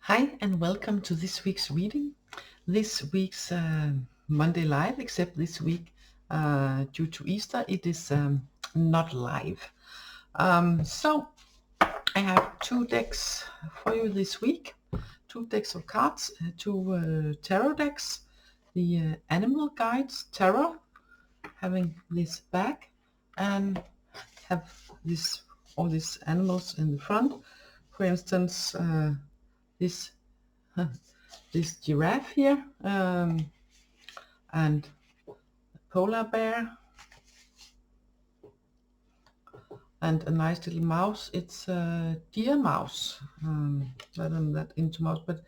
Hi and welcome to this week's reading. This week's Monday live, except this week due to Easter, it is not live. So I have two decks for you this week, two decks of cards, two tarot decks, the Animal Guides Tarot, having this back, and have all these animals in the front. For instance, this this giraffe here, and polar bear, and a nice little mouse. It's a deer mouse. Not that into mouse, but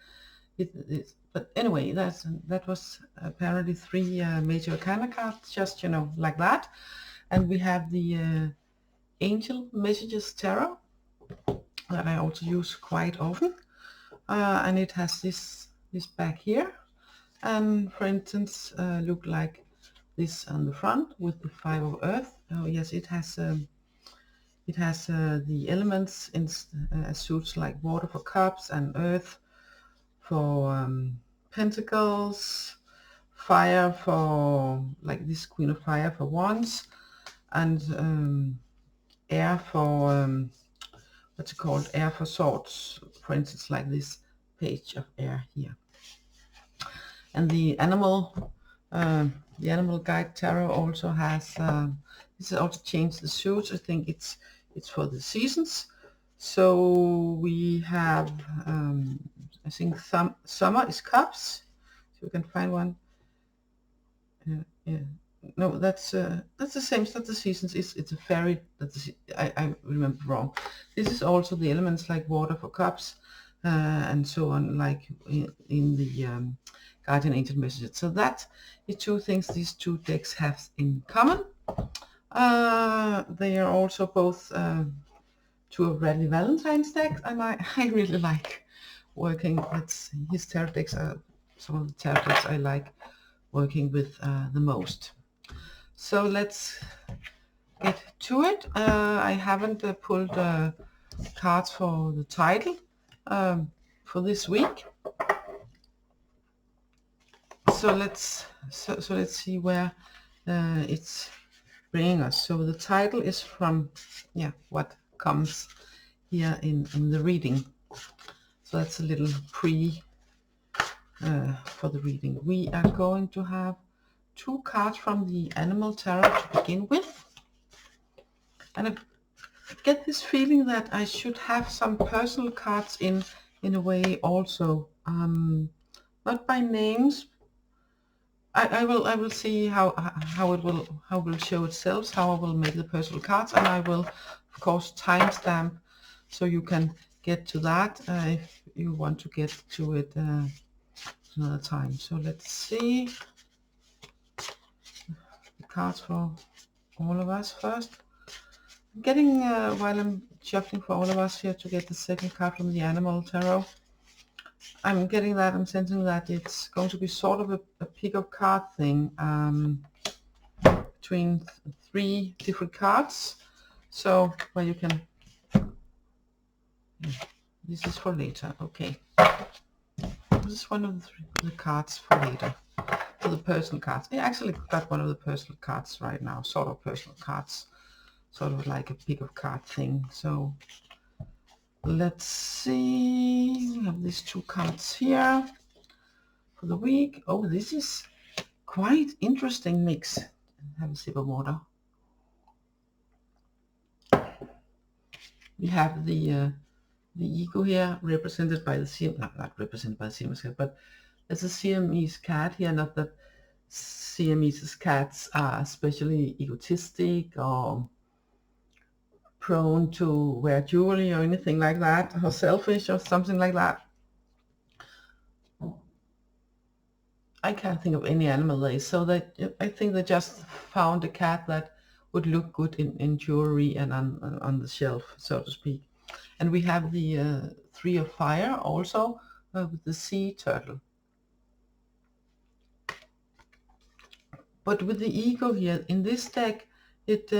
but anyway, that was apparently three major arcana cards, just like that. And we have the Angel Messages Tarot that I also use quite often, and it has this back here, and for instance, look like this on the front with the Five of Earth. Oh yes, it has the elements in suits like water for cups and earth for pentacles, fire for like this Queen of Fire for wands, and air for what's it called, air for swords, for instance, like this page of air here. And the animal guide tarot also has this has also changed the suits. I think it's for the seasons. So we have I think summer is cups, so we can find one. Yeah. No, that's the same. It's not the seasons. It's a fairy. I remember wrong. This is also the elements like water for cups, and so on, like in the Guardian Angel Messages. So that is two things these two decks have in common. They are also both two of RADLEIGH Valentine's decks, and I really like working. His tarot decks are some of the tarot decks I like working with the most. So let's get to it. I haven't pulled cards for the title for this week. So let's see where it's bringing us. So the title is from what comes here in the reading. So that's a little pre for the reading. We are going to have two cards from the Animal Tarot to begin with, and I get this feeling that I should have some personal cards in a way also, not by names. I will see how it will show itself, how I will make the personal cards, and I will of course timestamp so you can get to that if you want to get to it another time. So let's see the cards for all of us first. I'm getting while I'm shuffling for all of us here to get the second card from the Animal Tarot, I'm getting that, I'm sensing that it's going to be sort of a pick-up card thing between three different cards. So where you can, this is for later, okay. This is one of the cards for later, for the personal cards. I actually got one of the personal cards right now, sort of personal cards, sort of like a pick-up card thing. So let's see, we have these two cards here for the week. Oh, this is quite interesting mix. Have a sip of water. We have the ego here represented by the Siamese, not represented by the Siamese cat, but there's a Siamese cat here. Not that Siamese cats are especially egotistic or prone to wear jewelry or anything like that, or selfish or something like that. I can't think of any animal there is. So that I think they just found a cat that would look good in jewelry and on the shelf, so to speak. And we have the Three of Fire also with the sea turtle. But with the ego here in this deck, it's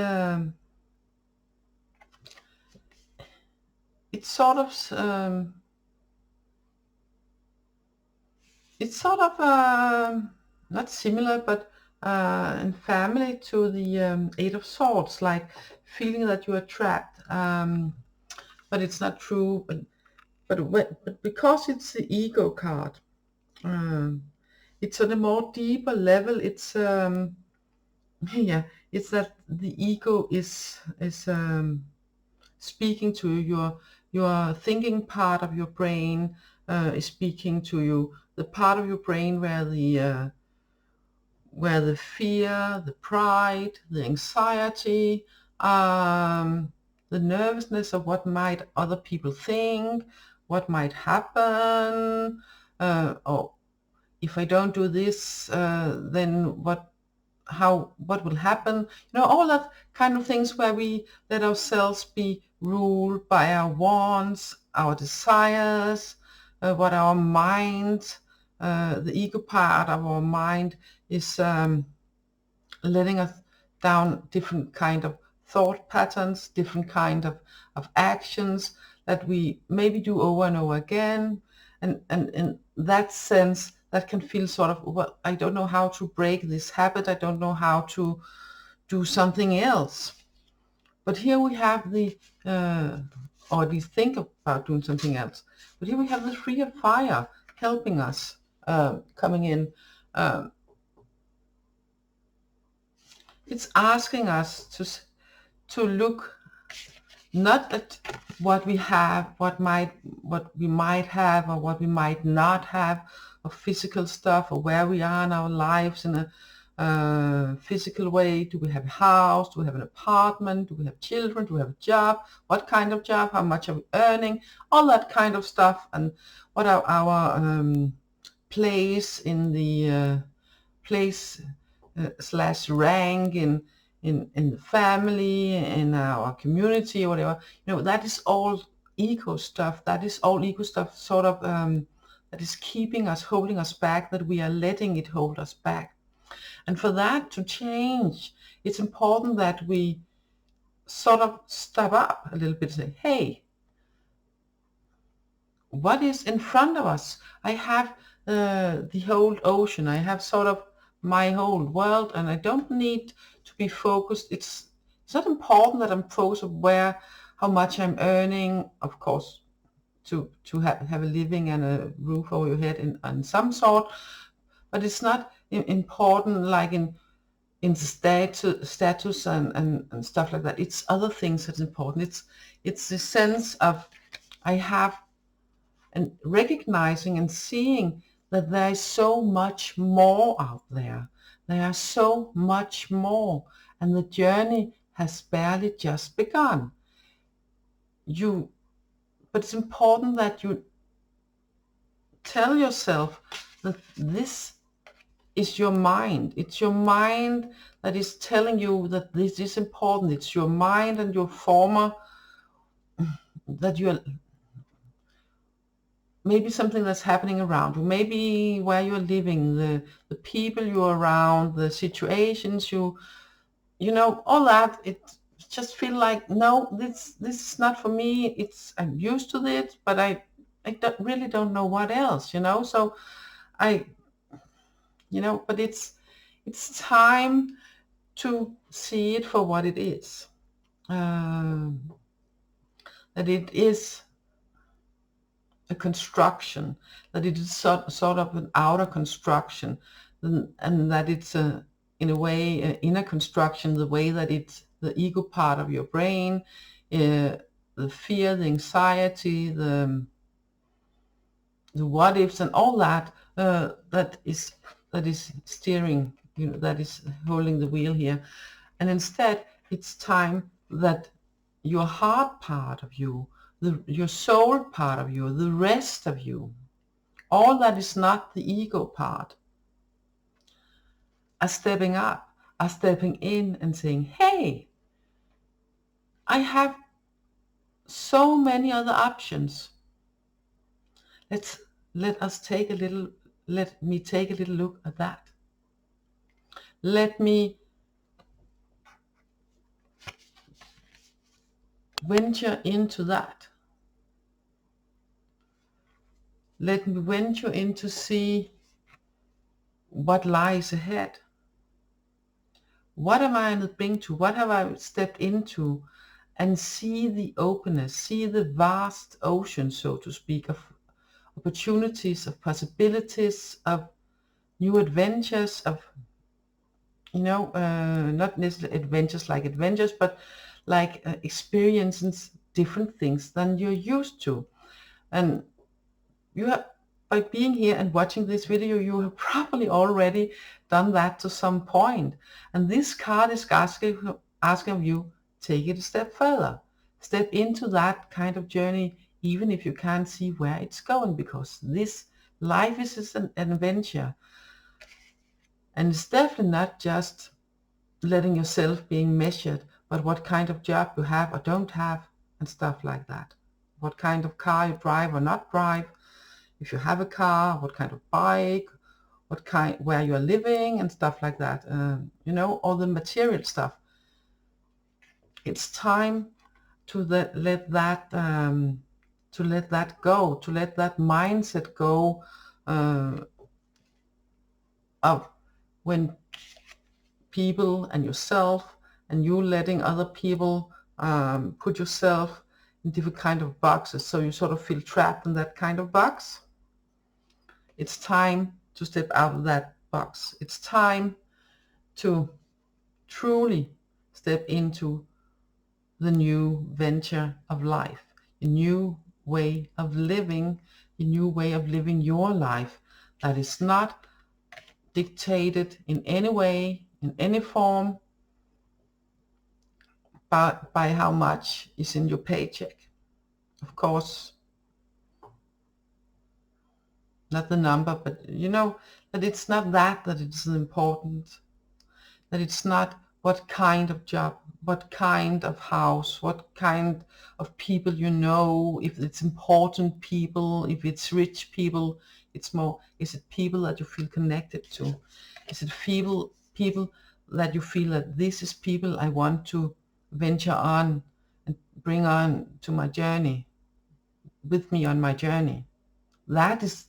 sort of it's sort of not similar, but in family to the Eight of Swords, like feeling that you are trapped. But it's not true. But because it's the ego card, it's on a more deeper level. It's yeah, it's that the ego is speaking to you. Your thinking part of your brain is speaking to you. The part of your brain where the fear, the pride, the anxiety, the nervousness of what might other people think, what might happen, or if I don't do this, then what will happen? You know, all that kind of things where we let ourselves be ruled by our wants, our desires, what our mind, the ego part of our mind is letting us down different kind of thought patterns, different kind of actions that we maybe do over and over again. And in that sense, that can feel sort of, well, I don't know how to break this habit. I don't know how to do something else. But here we have the, or we think about doing something else. But here we have the Three of Fire helping us, coming in. It's asking us to look not at what we have, what we might have, or what we might not have of physical stuff, or where we are in our lives in a physical way. Do we have a house? Do we have an apartment? Do we have children? Do we have a job? What kind of job? How much are we earning? All that kind of stuff. And what are our place in the place slash rank in the family, in our community, or whatever. You know, that is all ego stuff. That is all ego stuff, sort of that is keeping us, holding us back, that we are letting it hold us back. And for that to change, it's important that we sort of step up a little bit and say, hey, what is in front of us? I have the whole ocean. I have sort of my whole world, and I don't need to be focused. It's not important that I'm focused on how much I'm earning, of course, to have a living and a roof over your head in some sort, but it's not important like in the status and stuff like that. It's other things that's important. It's the sense of I have, and recognizing and seeing that there is so much more out there. There are so much more, and the journey has barely just begun. But it's important that you tell yourself that this is your mind. It's your mind that is telling you that this is important. It's your mind and your former, that you're maybe something that's happening around you, maybe where you're living, the people you're around, the situations you know, all that. It just feel like, no, this is not for me. I'm used to it, but I really don't know what else, you know. So but it's time to see it for what it is. That it is a construction, that it is sort of an outer construction, and that it's in a way an inner construction, the way that it's the ego part of your brain, the fear, the anxiety, the what ifs and all that, that is steering, that is holding the wheel here. And instead it's time that your heart part of you, your soul part of you, the rest of you, all that is not the ego part, are stepping up, are stepping in and saying, hey, I have so many other options. Let me take a little look at that. Let me venture into that. Let me venture in to see what lies ahead. What am I on the brink to? What have I stepped into? And see the openness, see the vast ocean, so to speak, of opportunities, of possibilities, of new adventures, of, not necessarily adventures like adventures, but like experiences different things than you're used to. And you have, by being here and watching this video, you have probably already done that to some point. And this card is asking of you, take it a step further. Step into that kind of journey, even if you can't see where it's going, because this life is an adventure. And it's definitely not just letting yourself being measured, but what kind of job you have or don't have and stuff like that. What kind of car you drive or not drive. If you have a car, what kind of bike, where you are living and stuff like that. All the material stuff. It's time to let that go, to let that mindset go of when people and yourself and you letting other people put yourself in different kind of boxes, so you sort of feel trapped in that kind of box. It's time to step out of that box. It's time to truly step into the new venture of life, a new way of living, a new way of living your life that is not dictated in any way, in any form, by how much is in your paycheck. Of course, not the number, but that it's not that it's important, that it's not what kind of job, what kind of house, what kind of people if it's important people, if it's rich people. It's more, is it people that you feel connected to? Is it people that you feel that this is people I want to venture on and bring on to my journey, with me on my journey? That is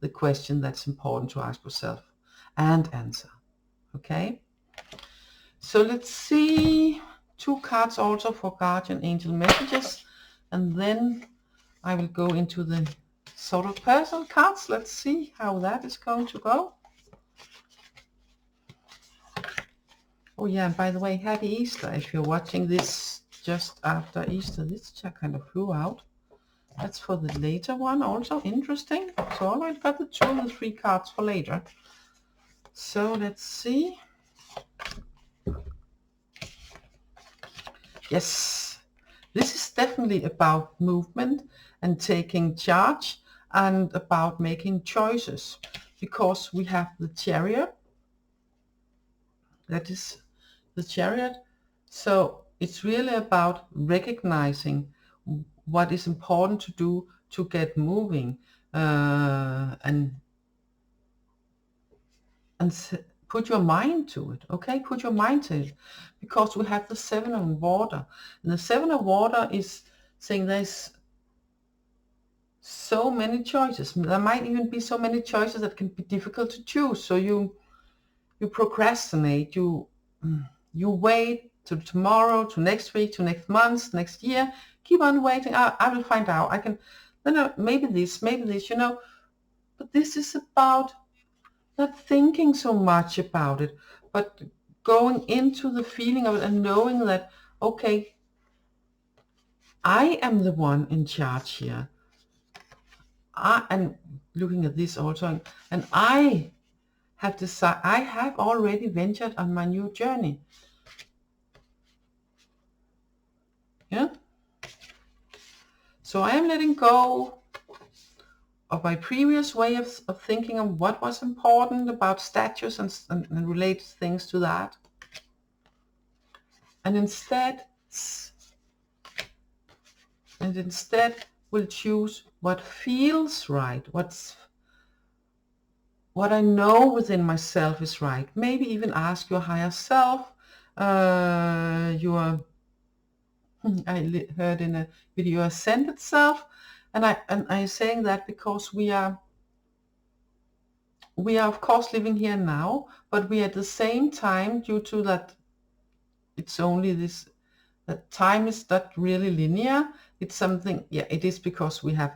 the question that's important to ask yourself and answer. Okay? So let's see 2 cards also for guardian angel messages, and then I will go into the sort of personal cards. Let's see how that is going to go. Oh yeah, and by the way, happy Easter if you're watching this just after Easter. This kind of flew out. That's for the later one, also interesting. So I already got the 2 and the 3 cards for later. So let's see. Yes, this is definitely about movement and taking charge and about making choices, because we have the Chariot. That is the Chariot. So it's really about recognizing what is important to do to get moving, and put your mind to it. Okay, put your mind to it, because we have the 7 of water, and the 7 of water is saying there's so many choices. There might even be so many choices that can be difficult to choose. So you procrastinate, you wait to tomorrow, to next week, to next month, next year. Keep on waiting. I will find out. I can, maybe this, but this is about not thinking so much about it, but going into the feeling of it and knowing that, okay, I am the one in charge here. And looking at this also, and I have decided, I have already ventured on my new journey. Yeah. So I am letting go of my previous way of thinking of what was important about status and related things to that. And instead will choose what feels right, what I know within myself is right. Maybe even ask your higher self, I heard in a video, ascended self, and I'm saying that because we are we are of course living here now, but we at the same time, due to that it's only this, that time is not really linear. It's something, yeah, it is because we have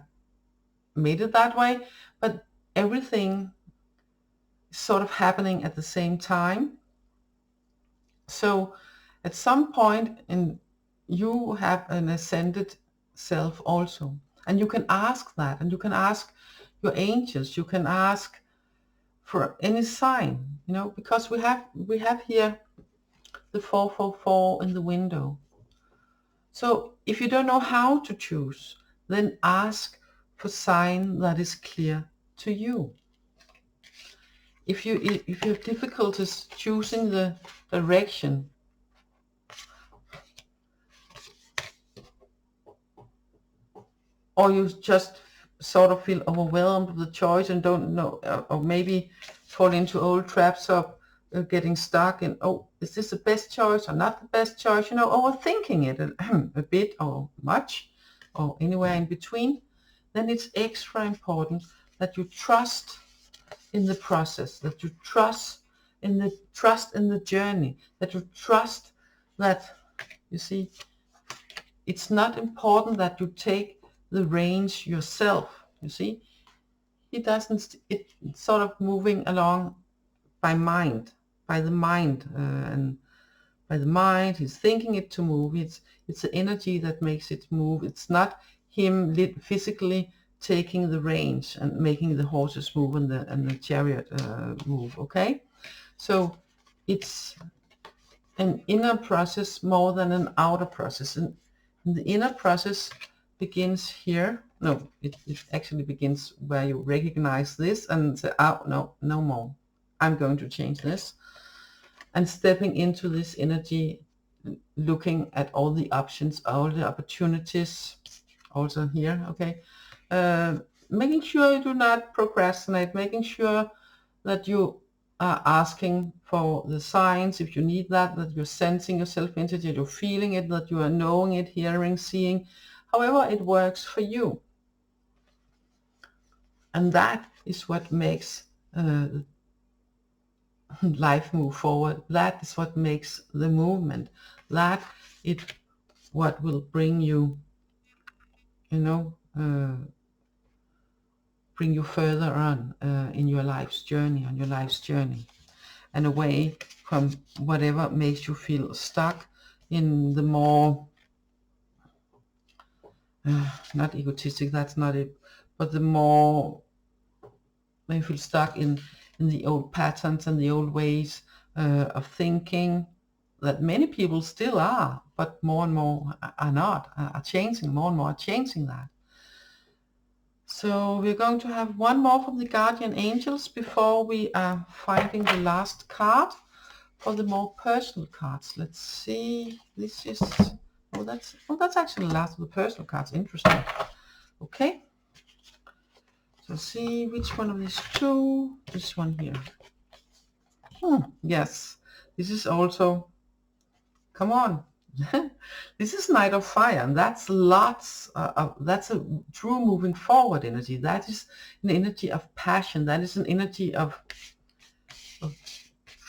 made it that way, but everything is sort of happening at the same time. So at some point you have an ascended self also, and you can ask that, and you can ask your angels, you can ask for any sign, you know, because we have here the 444 in the window. So if you don't know how to choose, then ask for sign that is clear to you. If you have difficulties choosing the direction, or you just sort of feel overwhelmed with the choice and don't know, or maybe fall into old traps of getting stuck in, oh, is this the best choice or not the best choice, you know, overthinking it a bit or much, or anywhere in between, then it's extra important that you trust in the process, that you trust in the journey, that you trust that, you see, it's not important that you take the reins yourself, you see. He doesn't, it's sort of moving along by mind, by the mind, and by the mind, he's thinking it to move. It's the energy that makes it move. It's not him physically taking the reins and making the horses move and the chariot move, okay? So it's an inner process more than an outer process. And the inner process begins here. No, it actually begins where you recognize this and say, oh, no more. I'm going to change this. And stepping into this energy, looking at all the options, all the opportunities, also here, okay? Making sure you do not procrastinate, making sure that you are asking for the signs, if you need that you're sensing yourself into it, you're feeling it, that you are knowing it, hearing, seeing, however it works for you. And that is what makes life move forward. That is what makes the movement. That is what will bring you, you know, bring you further on in your life's journey, and away from whatever makes you feel stuck in the more, not egotistic, that's not it, but the more, when you feel stuck in the old patterns and the old ways of thinking that many people still are, but more and more are not, are changing, more and more are changing that. So we're going to have one more from the Guardian Angels before we are finding the last card for the more personal cards. Let's see, this is, that's actually the last of the personal cards, interesting. Okay, so see which one of these two, this one here. Yes, this is also, come on, this is Knight of Fire, and that's lots that's a true moving forward energy. That is an energy of passion. That is an energy of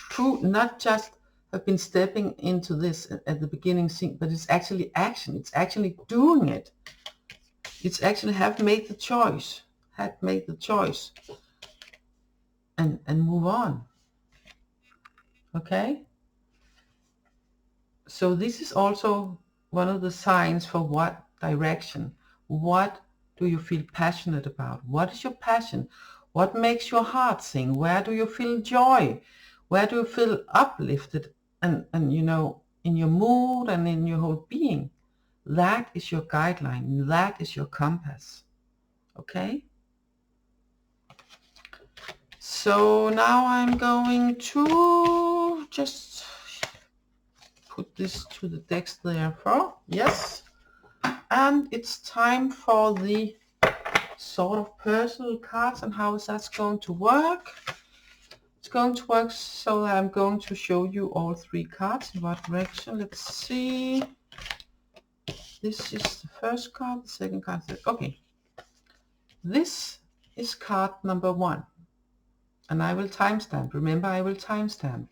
true, not just have been stepping into this at the beginning scene, but it's actually action. It's actually doing it. It's actually have made the choice, and move on. Okay. So this is also one of the signs for what direction. What do you feel passionate about? What is your passion? What makes your heart sing? Where do you feel joy? Where do you feel uplifted and you know, in your mood and in your whole being? That is your guideline. That is your compass. Okay? So now I'm going to just put this to the decks there for, yes. And it's time for the sort of personal cards, and how is that going to work? It's going to work so that I'm going to show you all three cards. In what direction? Let's see. This is the first card, the second card, okay. This is card number 1. And I will timestamp. Remember, I will timestamp.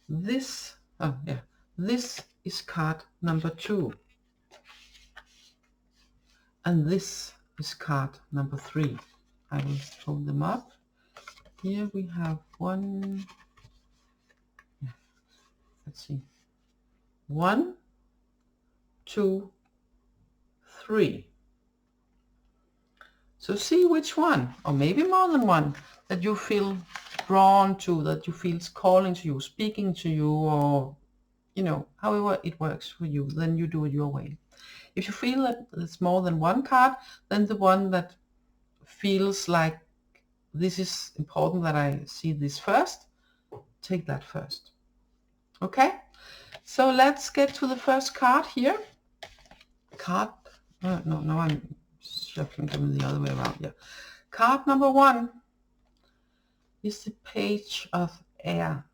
This, oh yeah, this is card number 2. And this is card number 3. I will hold them up. Here we have 1, yeah, let's see, 1, 2, 3. So see which one, or maybe more than one, that you feel drawn to, that you feel is calling to you, speaking to you, or, you know, however it works for you, then you do it your way. If you feel that it's more than one card, then the one that feels like this is important that I see this first, take that first. Okay? So let's get to the first card here. Card, no, I'm shuffling them the other way around. Yeah. Card number 1 is the Page of Air.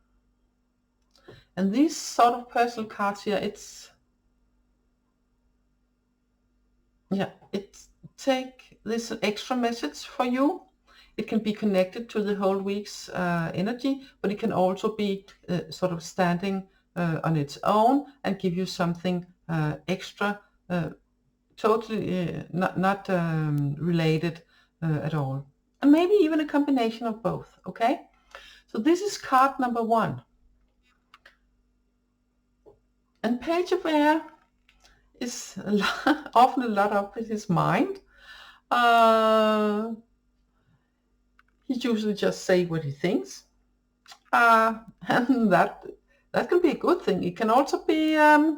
And these sort of personal cards here, it's take this extra message for you. It can be connected to the whole week's energy, but it can also be sort of standing on its own and give you something extra, totally not related at all. And maybe even a combination of both, okay? So this is card number 1. And Page of Air is often a lot up with his mind. He usually just say what he thinks, and that can be a good thing. It can also be a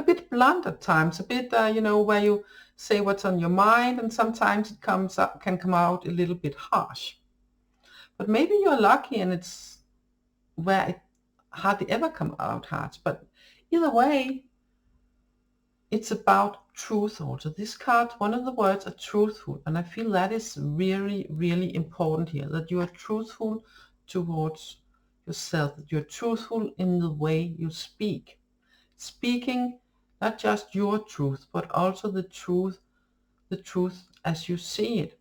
bit blunt at times, a bit you know, where you say what's on your mind, and sometimes it can come out a little bit harsh. But maybe you're lucky and it's where it hardly ever come out harsh. But either way, it's about truth also. This card, one of the words are truthful, and I feel that is really, really important here, that you are truthful towards yourself, that you're truthful in the way you speak. Speaking not just your truth, but also the truth as you see it.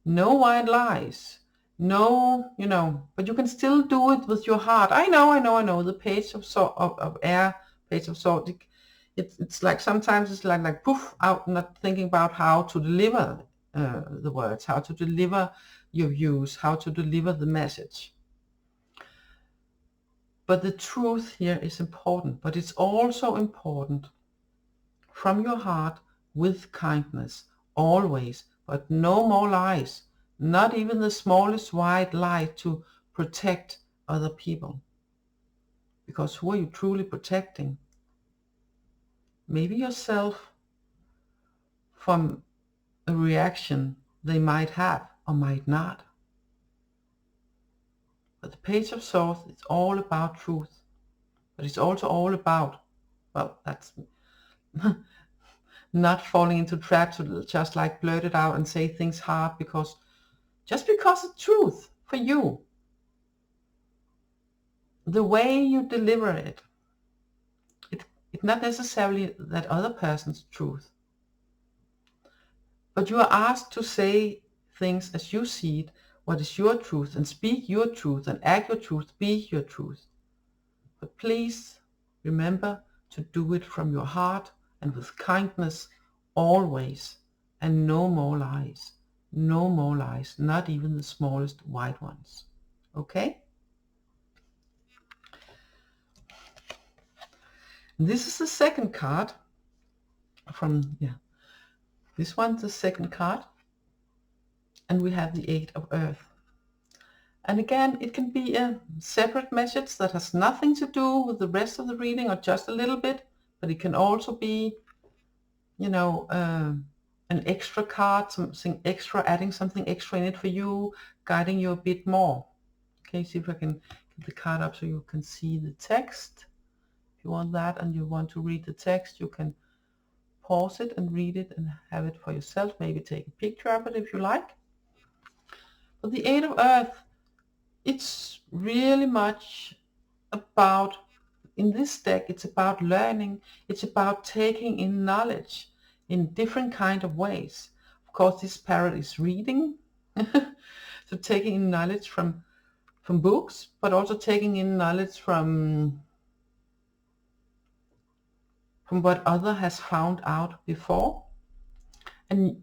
No white lies. No, you know, but you can still do it with your heart. I know. The Page of Air, Page of Swords, it's like sometimes it's like poof out, not thinking about how to deliver the words, how to deliver your views, how to deliver the message. But the truth here is important, but it's also important from your heart with kindness, always, but no more lies, not even the smallest white lie to protect other people. Because who are you truly protecting? Maybe yourself from a reaction they might have or might not. But the Page of Swords, it's all about truth. But it's also all about, well, that's not falling into traps to just like blurt it out and say things hard just because it's truth for you. The way you deliver it, it's not necessarily that other person's truth. But you are asked to say things as you see it, what is your truth, and speak your truth, and act your truth, be your truth. But please remember to do it from your heart and with kindness always, and no more lies. No more lies, not even the smallest white ones. Okay? This is the second card from, this one's the second card. And we have the 8 of Earth. And again, it can be a separate message that has nothing to do with the rest of the reading, or just a little bit, but it can also be, you know, an extra card, something extra, adding something extra in it for you, guiding you a bit more. Okay, see if I can get the card up so you can see the text. If you want that and you want to read the text, you can pause it and read it and have it for yourself. Maybe take a picture of it if you like. But the 8 of Earth, it's really much about, in this deck, it's about learning. It's about taking in knowledge in different kind of ways. Of course, this parrot is reading. So taking in knowledge from books, but also taking in knowledge from what other has found out before, and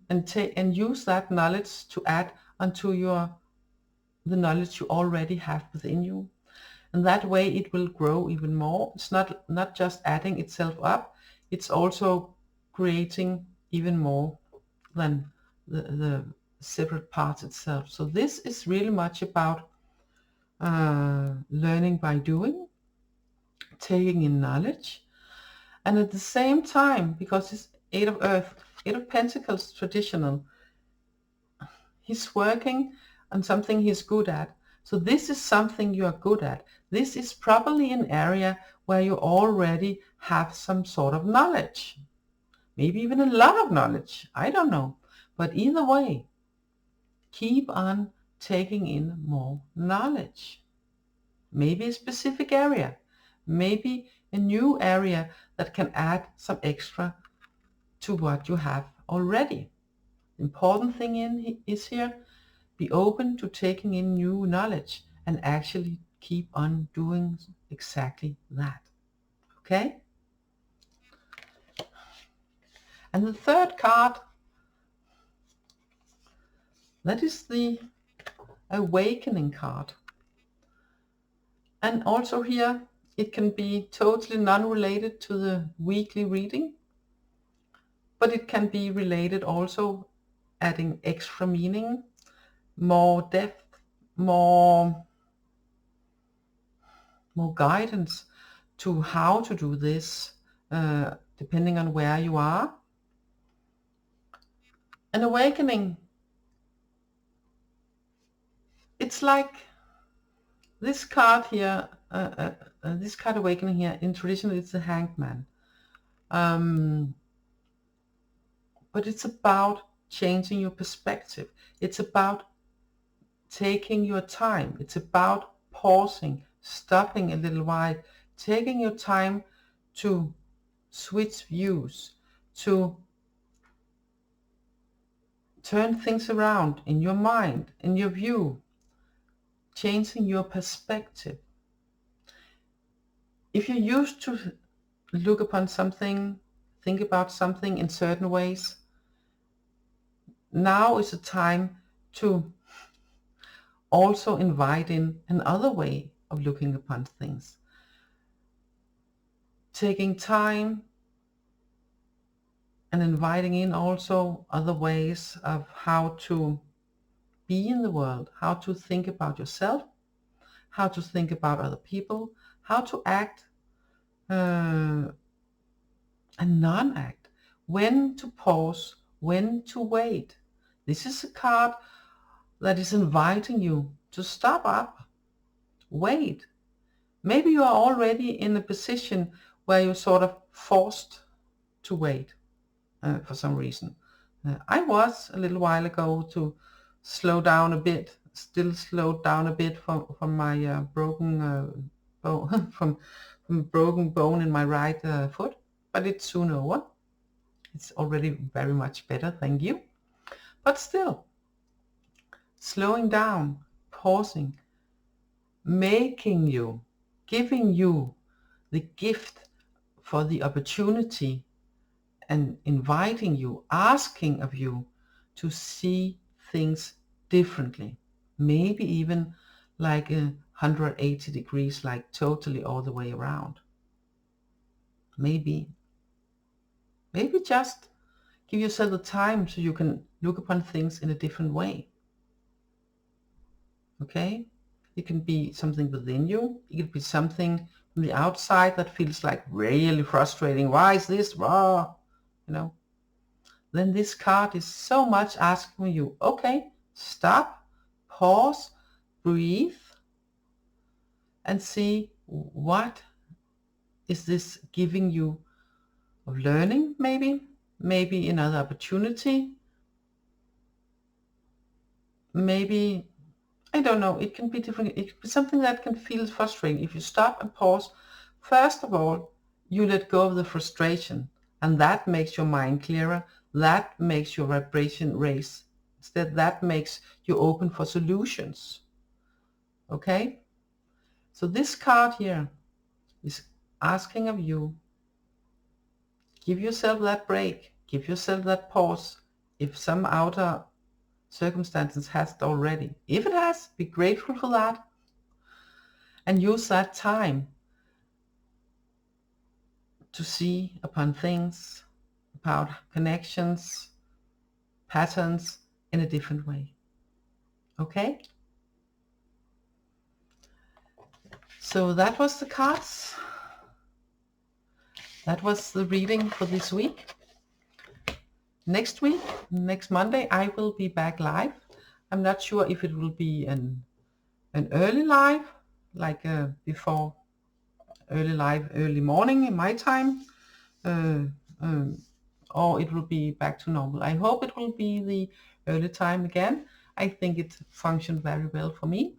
use that knowledge to add onto the knowledge you already have within you. And that way it will grow even more. It's not just adding itself up, it's also creating even more than the separate parts itself. So this is really much about learning by doing, taking in knowledge, and at the same time, because it's Eight of Earth, Eight of Pentacles traditional, he's working on something he's good at. So this is something you are good at. This is probably an area where you already have some sort of knowledge. Maybe even a lot of knowledge. I don't know. But either way, keep on taking in more knowledge. Maybe a specific area. Maybe a new area that can add some extra to what you have already. The important thing is here, be open to taking in new knowledge and actually keep on doing exactly that. Okay? And the third card, that is the Awakening card. And also here, it can be totally non-related to the weekly reading, but it can be related also, adding extra meaning, more depth, more guidance to how to do this, depending on where you are. An awakening, it's like this card here, this card Awakening here, in tradition it's the Hanged Man. But it's about changing your perspective. It's about taking your time. It's about pausing, stopping a little while, taking your time to switch views, to turn things around in your mind, in your view, changing your perspective. If you used to look upon something, think about something in certain ways, now is the time to also invite in another way of looking upon things. Taking time and inviting in also other ways of how to be in the world, how to think about yourself, how to think about other people, how to act and non-act, when to pause, when to wait. This is a card that is inviting you to stop up, wait. Maybe you are already in a position where you're sort of forced to wait for some reason. I was a little while ago to slow down a bit, still slowed down a bit from my broken bone, from broken bone in my right foot, but it's soon over. It's already very much better, thank you. But still, slowing down, pausing, making you, giving you the gift for the opportunity, and inviting you, asking of you to see things differently. Maybe even like 180 degrees, like totally all the way around. Maybe just give yourself the time so you can look upon things in a different way. Okay? It can be something within you. It could be something from the outside that feels like really frustrating. Why is this raw? You know? Then this card is so much asking you, okay, stop, pause, breathe, and see what is this giving you of learning, maybe another opportunity, maybe, I don't know, it can be different. It can be something that can feel frustrating. If you stop and pause, first of all, you let go of the frustration, and that makes your mind clearer. That makes your vibration raise Instead, that makes you open for solutions. Okay? So this card here is asking of you, give yourself that break, give yourself that pause. If some outer circumstances has already, if it has, be grateful for that, and use that time to see upon things, about connections, patterns in a different way. Okay? So that was the cards. That was the reading for this week. Next week, next Monday, I will be back live. I'm not sure if it will be an early live, like before early live, early morning in my time, or it will be back to normal. I hope it will be the early time again. I think it functioned very well for me.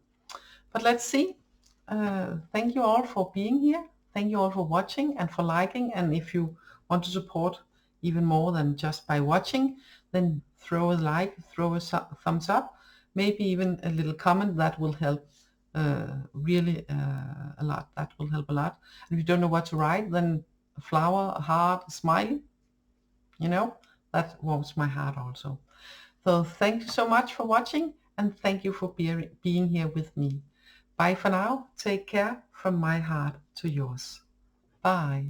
But let's see. Thank you all for being here. Thank you all for watching and for liking. And if you want to support even more than just by watching, then throw a like, throw a thumbs up, maybe even a little comment. That will help really a lot. That will help a lot. And if you don't know what to write, then a flower, a heart, a smiley, you know, that warms my heart also. So thank you so much for watching, and thank you for being here with me. Bye for now. Take care from my heart to yours. Bye.